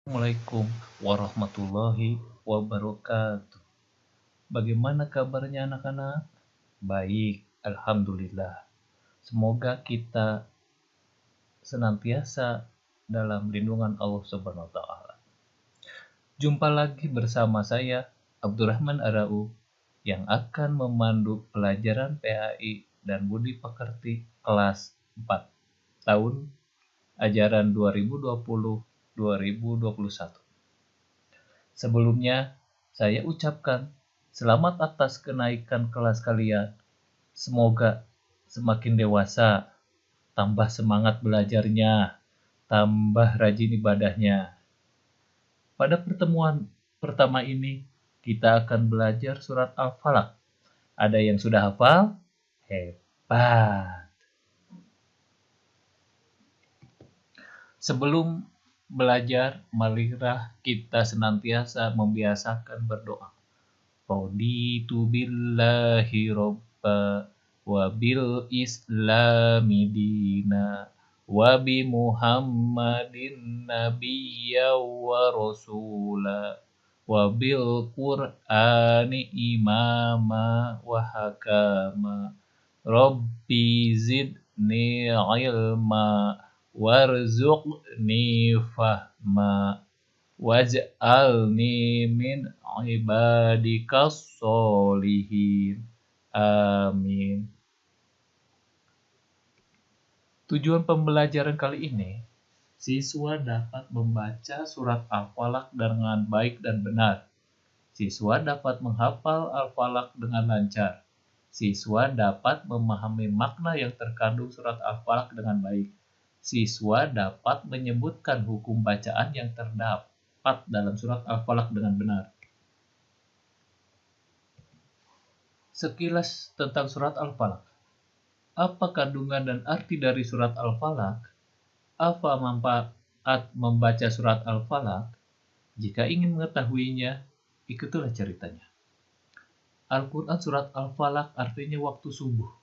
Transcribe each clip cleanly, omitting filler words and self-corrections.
Assalamualaikum warahmatullahi wabarakatuh. Bagaimana kabarnya anak-anak? Baik, alhamdulillah. Semoga kita senantiasa dalam lindungan Allah Subhanahu wa taala. Jumpa lagi bersama saya Abdurrahman Arau yang akan memandu pelajaran PAI dan Budi Pekerti kelas 4 tahun ajaran 2020-2021. Sebelumnya, saya ucapkan selamat atas kenaikan kelas kalian. Semoga semakin dewasa, tambah semangat belajarnya, tambah rajin ibadahnya. Pada pertemuan pertama ini, kita akan belajar surat Al-Falaq. Ada yang sudah hafal? Hebat! Sebelum belajar, marilah kita senantiasa membiasakan berdoa. Raditu billahi robba wa bil islami dina wa bi muhammadin nabiyya wa rasula wa bil qur'ani imama wa hakama rabbi zidni ilma warzuqni fahma waj'alni min ibadikas sholihin. Amin. Tujuan pembelajaran kali ini, siswa dapat membaca surat Al-Falaq dengan baik dan benar. Siswa dapat menghafal Al-Falaq dengan lancar. Siswa dapat memahami makna yang terkandung surat Al-Falaq dengan baik. Siswa dapat menyebutkan hukum bacaan yang terdapat dalam surat Al-Falaq dengan benar. Sekilas tentang surat Al-Falaq. Apa kandungan dan arti dari surat Al-Falaq? Apa manfaat membaca surat Al-Falaq? Jika ingin mengetahuinya, ikutilah ceritanya. Al-Quran surat Al-Falaq artinya waktu subuh.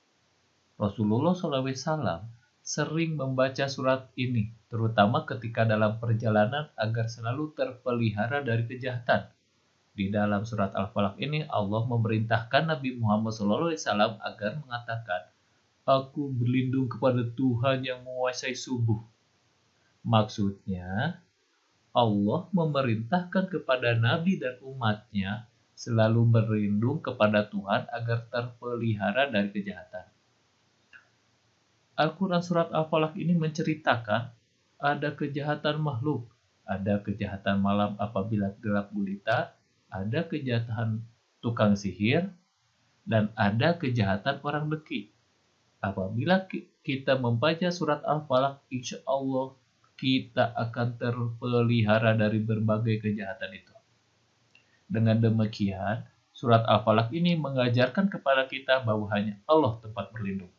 Rasulullah SAW sering membaca surat ini, terutama ketika dalam perjalanan agar selalu terpelihara dari kejahatan. Di dalam surat Al-Falaq ini, Allah memerintahkan Nabi Muhammad SAW agar mengatakan, "Aku berlindung kepada Tuhan yang menguasai subuh." Maksudnya, Allah memerintahkan kepada Nabi dan umatnya selalu berlindung kepada Tuhan agar terpelihara dari kejahatan. Al-Quran surat Al-Falaq ini menceritakan ada kejahatan makhluk, ada kejahatan malam apabila gelap gulita, ada kejahatan tukang sihir, dan ada kejahatan orang deki. Apabila kita membaca surat Al-Falaq, insya Allah kita akan terpelihara dari berbagai kejahatan itu. Dengan demikian, surat Al-Falaq ini mengajarkan kepada kita bahwa hanya Allah tempat berlindung.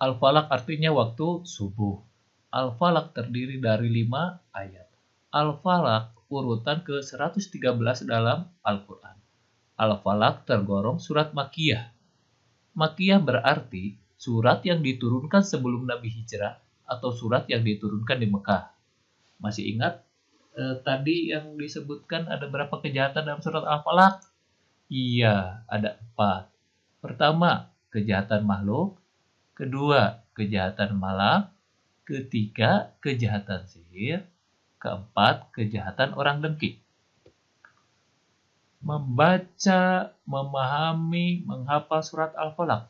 Al-Falaq artinya waktu subuh. Al-Falaq terdiri dari 5 ayat. Al-Falaq urutan ke-113 dalam Al-Quran. Al-Falaq tergolong surat Makkiyah. Makkiyah berarti surat yang diturunkan sebelum Nabi hijrah atau surat yang diturunkan di Mekah. Masih ingat tadi yang disebutkan ada berapa kejahatan dalam surat Al-Falaq? Iya, ada 4. Pertama, kejahatan makhluk. Kedua, kejahatan malam. Ketiga, kejahatan sihir. Keempat, kejahatan orang dengki. Membaca, memahami, menghafal surat Al-Falaq.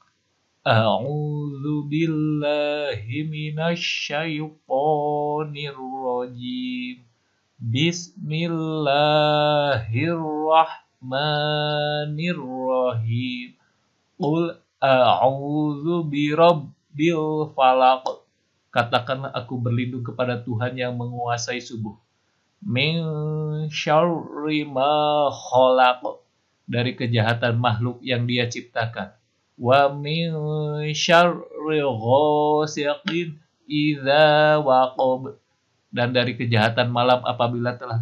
A'udzu billahi minasyaitonir rajim. Bismillahirrahmanirrahim. Qul a'udzu birabbil falaq. Katakanlah aku berlindung kepada Tuhan yang menguasai subuh. Min syarri ma khalaq. Dari kejahatan makhluk yang Dia ciptakan. Wa min syarri ghasiqin idza waqab. Dan dari kejahatan malam apabila telah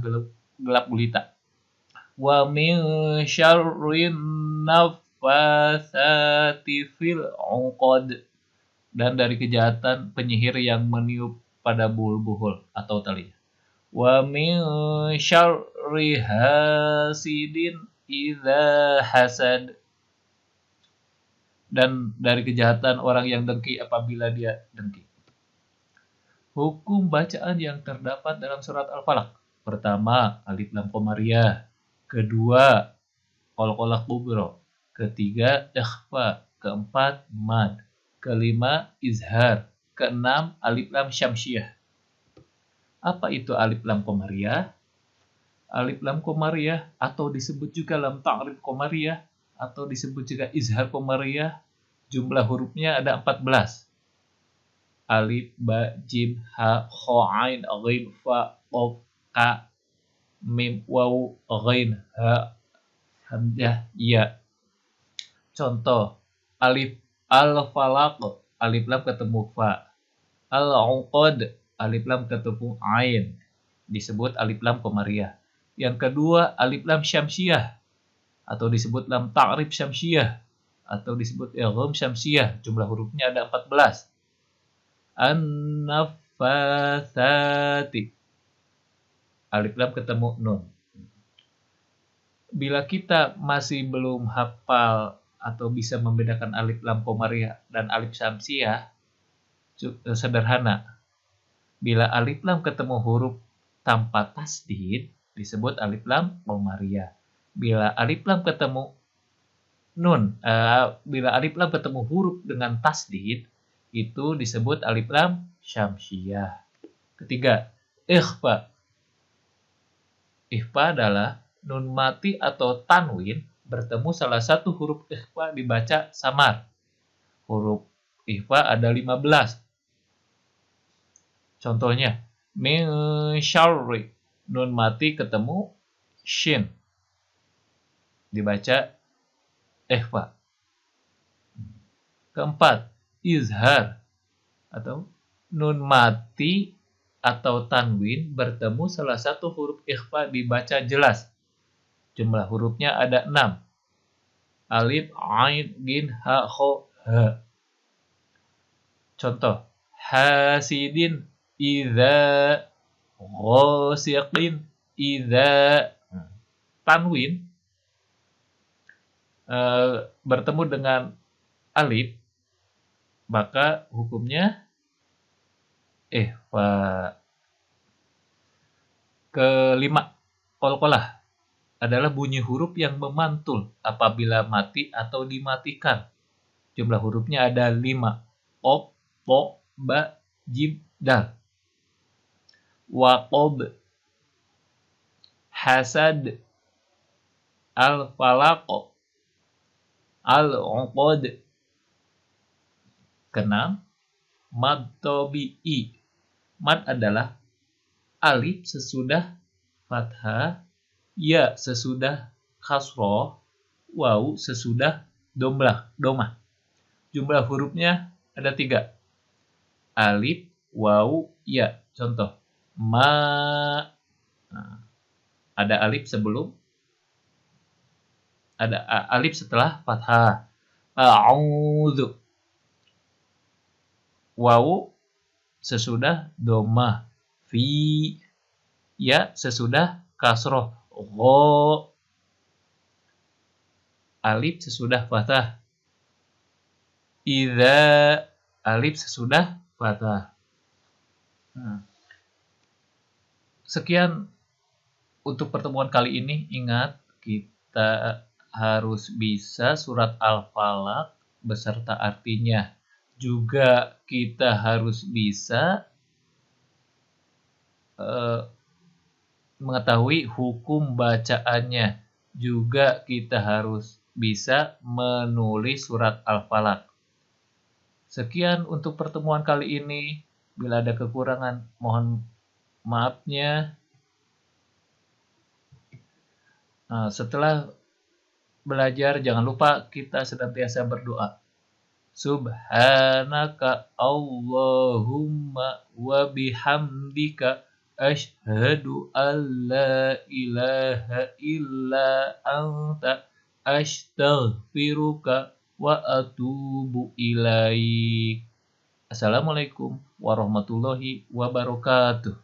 gelap gulita. Wa min syarri nafasati fil 'uqad. Dan dari kejahatan penyihir yang meniup pada buhul-buhul atau tali. Wa min syarri hasidin idza hasad. Dan dari kejahatan orang yang dengki apabila dia dengki. Hukum bacaan yang terdapat dalam surat Al-Falaq. Pertama, alif lam qamariyah. Kedua, qalqalah kubro. Ketiga, ikhfa. Keempat, mad. Kelima, izhar. Keenam, alif lam syamsiyah. Apa itu alif lam qamariyah? Alif lam qamariyah atau disebut juga lam ta'rif qamariyah atau disebut juga izhar qamariyah, jumlah hurufnya ada 14. Alif, ba, jim, ha, kha, ain, ghain, fa, qaf, ka, mim, waw, ghain, ha, hamzah, ya. Contoh, alif al-falaq, alif lam ketemu fa. Al-uqad, alif lam ketemu ain, disebut alif lam qamariyah. Yang kedua, alif lam syamsiyah atau disebut lam ta'rif syamsiyah atau disebut idgham syamsiyah, jumlah hurufnya ada 14. An-naffatsati, alif lam ketemu nun. Bila kita masih belum hafal atau bisa membedakan alif lam qamariyah dan alif syamsiyah, sederhana. Bila alif lam ketemu huruf tanpa tasdid, disebut alif lam qamariyah. Bila alif lam ketemu bila alif lam ketemu huruf dengan tasdid, itu disebut alif lam syamsiyah. Ketiga, ikhfa. Ikhfa adalah nun mati atau tanwin bertemu salah satu huruf ikhfa dibaca samar. Huruf ikhfa ada 15. Contohnya, min syarri, nun mati ketemu shin, dibaca ikhfa. Keempat, izhar atau nun mati atau tanwin bertemu salah satu huruf ikhfa dibaca jelas. Jumlah hurufnya ada 6. Alif, ain, gin, ha, kho, ha. Contoh, hasidin idza, ghasiqin idza. Tanwin bertemu dengan alif, maka hukumnya ikhfa. Kelima, qalqalah adalah bunyi huruf yang memantul apabila mati atau dimatikan. Jumlah hurufnya ada 5. Qaf, po, ba, jim, dal. Waqab, hasad, al-falaq, al-uqad. Keenam, mad tabi'i. Mad adalah alif sesudah fathah, ya sesudah kasroh, waw sesudah domah. Jumlah hurufnya ada 3. Alif, waw, ya. Contoh, ma. Ada alif sebelum, ada alif setelah fathah. A'udzu. Waw sesudah domah. Fi, ya sesudah kasroh. Gho, alif sesudah fathah. Idza, alif sesudah fathah. Sekian untuk pertemuan kali ini. Ingat, kita harus bisa surat Al-Falaq beserta artinya. Juga kita harus bisa mengetahui hukum bacaannya. Juga kita harus bisa menulis surat Al-Falaq. Sekian untuk pertemuan kali ini. Bila ada kekurangan, mohon maafnya. Setelah belajar, jangan lupa kita senantiasa berdoa. Subhanaka Allahumma wa bihamdika asyhadu an la ilaha illa anta astaghfiruka wa atubu ilaik. Assalamualaikum warahmatullahi wabarakatuh.